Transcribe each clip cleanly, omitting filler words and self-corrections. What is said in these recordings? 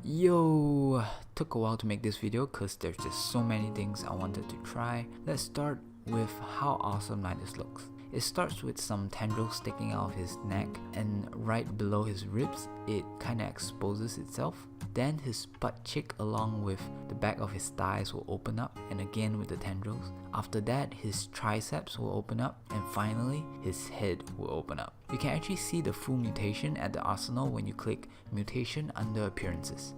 Yo, took a while to make this video because there's just so many things I wanted to try. Let's start with how awesome Nidus looks. It starts with some tendrils sticking out of his neck, and right below his ribs it kinda exposes itself. Then his butt cheek along with the back of his thighs will open up, and again with the tendrils. After that, his triceps will open up, and finally his head will open up. You can actually see the full mutation at the arsenal when you click Mutation under Appearances.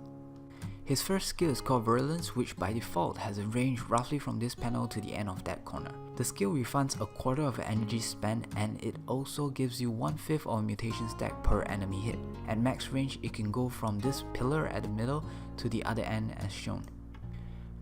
His first skill is called Virulence, which by default has a range roughly from this panel to the end of that corner. The skill refunds a quarter of the energy spent, and it also gives you 1/5 of a mutation stack per enemy hit. At max range, it can go from this pillar at the middle to the other end as shown.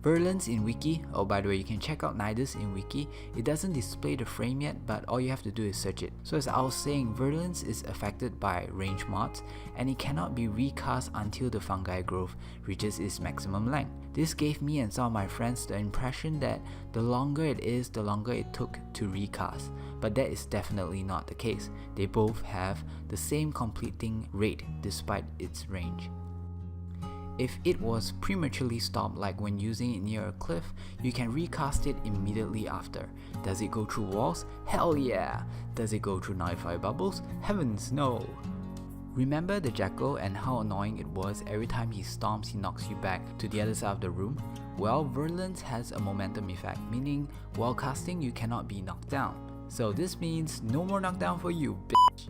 Virulence in Wiki, oh by the way, you can check out Nidus in Wiki. It doesn't display the frame yet, but all you have to do is search it. So as I was saying, Virulence is affected by range mods, and it cannot be recast until the fungi growth reaches its maximum length. This gave me and some of my friends the impression that the longer it is, the longer it took to recast, but that is definitely not the case. They both have the same completing rate despite its range. If it was prematurely stopped, like when using it near a cliff, you can recast it immediately after. Does it go through walls? Hell yeah! Does it go through nullifier bubbles? Heavens no! Remember the jackal and how annoying it was every time he stomps he knocks you back to the other side of the room? Well, Virulence has a momentum effect, meaning while casting you cannot be knocked down. So this means no more knockdown for you, bitch!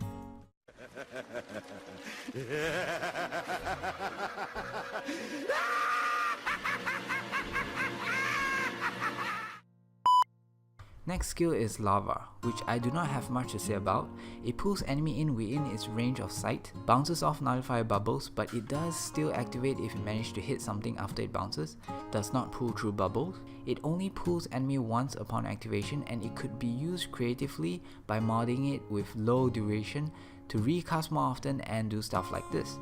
Next skill is Lava, which I do not have much to say about. It pulls enemy in within its range of sight, bounces off nullifier bubbles, but it does still activate if you manage to hit something after it bounces, does not pull through bubbles. It only pulls enemy once upon activation, and it could be used creatively by modding it with low duration to recast more often and do stuff like this.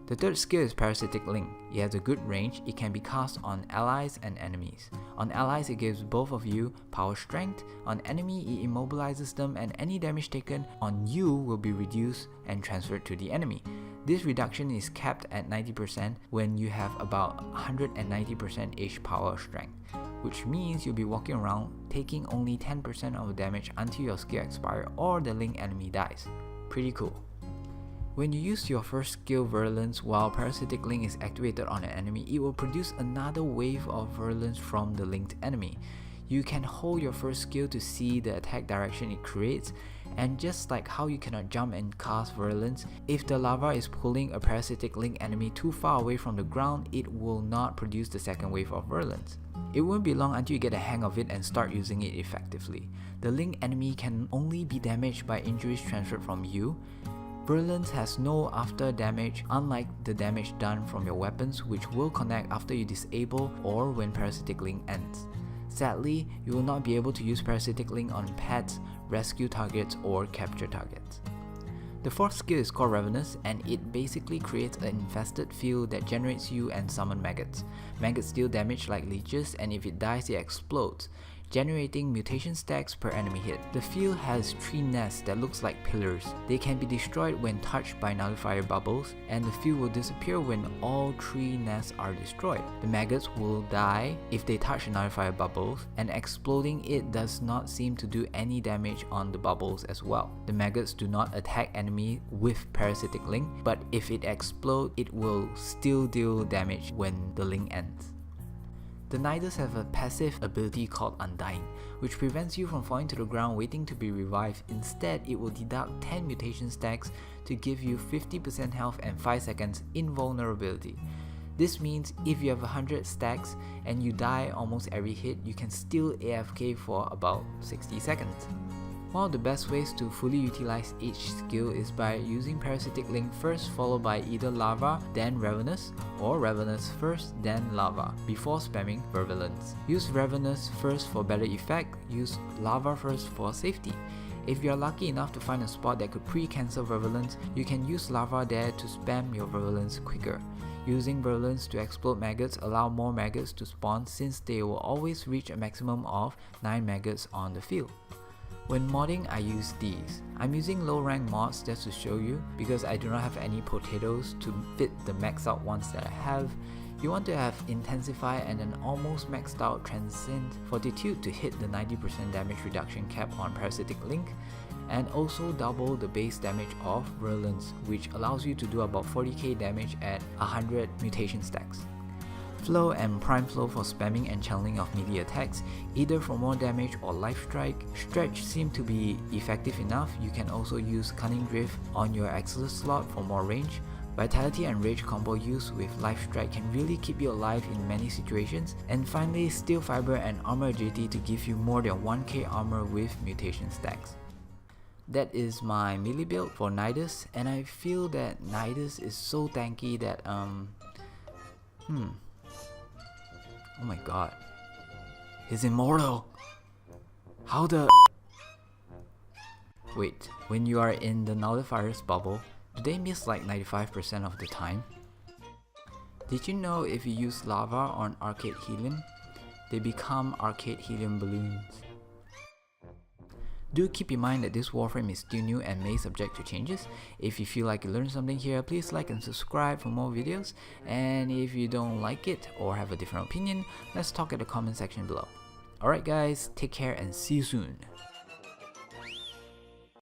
The third skill is Parasitic Link. It has a good range, it can be cast on allies and enemies. On allies it gives both of you power strength, on enemy it immobilizes them, and any damage taken on you will be reduced and transferred to the enemy. This reduction is capped at 90% when you have about 190%-ish power strength, which means you'll be walking around taking only 10% of the damage until your skill expires or the link enemy dies. Pretty cool. When you use your first skill Virulence while Parasitic Link is activated on an enemy, it will produce another wave of Virulence from the linked enemy. You can hold your first skill to see the attack direction it creates, and just like how you cannot jump and cast Virulence, if the lava is pulling a Parasitic Link enemy too far away from the ground, it will not produce the second wave of Virulence. It won't be long until you get a hang of it and start using it effectively. The linked enemy can only be damaged by injuries transferred from you. Virulence has no after damage, unlike the damage done from your weapons, which will connect after you disable or when Parasitic Link ends. Sadly, you will not be able to use Parasitic Link on pets, rescue targets, or capture targets. The fourth skill is called Ravenous, and it basically creates an infested field that generates you and summon maggots. Maggots deal damage like leeches, and if it dies it explodes, generating mutation stacks per enemy hit. The field has 3 nests that looks like pillars. They can be destroyed when touched by nullifier bubbles, and the field will disappear when all 3 nests are destroyed. The maggots will die if they touch the nullifier bubbles, and exploding it does not seem to do any damage on the bubbles as well. The maggots do not attack enemy with Parasitic Link, but if it explodes, it will still deal damage when the link ends. The Nidus have a passive ability called Undine, which prevents you from falling to the ground waiting to be revived. Instead, it will deduct 10 mutation stacks to give you 50% health and 5 seconds invulnerability. This means if you have 100 stacks and you die almost every hit, you can still AFK for about 60 seconds. One of the best ways to fully utilize each skill is by using Parasitic Link first, followed by either Lava then Ravenous, or Ravenous first then Lava, before spamming Virulence. Use Ravenous first for better effect, use Lava first for safety. If you are lucky enough to find a spot that could pre-cancel Virulence, you can use Lava there to spam your Virulence quicker. Using Virulence to explode maggots allow more maggots to spawn, since they will always reach a maximum of 9 maggots on the field. When modding, I use these. I'm using low rank mods just to show you because I do not have any potatoes to fit the maxed out ones that I have. You want to have Intensify and an almost maxed out Transcend Fortitude to hit the 90% damage reduction cap on Parasitic Link, and also double the base damage of Virulence, which allows you to do about 40k damage at 100 mutation stacks. Flow and Prime Flow for spamming and channeling of melee attacks, either for more damage or life strike. Stretch seem to be effective enough. You can also use Cunning Drift on your Exilus slot for more range. Vitality and Rage combo use with Life Strike can really keep you alive in many situations. And finally, Steel Fiber and Armor Agility to give you more than 1k armor with mutation stacks. That is my melee build for Nidus, and I feel that Nidus is so tanky that oh my god, he's immortal. How the wait, when you are in the Nullifier's bubble, do they miss like 95% of the time? Did you know if you use lava on Arcade Helium, they become Arcade Helium balloons? Do keep in mind that this Warframe is still new and may subject to changes. If you feel like you learned something here, please like and subscribe for more videos. And if you don't like it or have a different opinion, let's talk in the comment section below. Alright guys, take care and see you soon.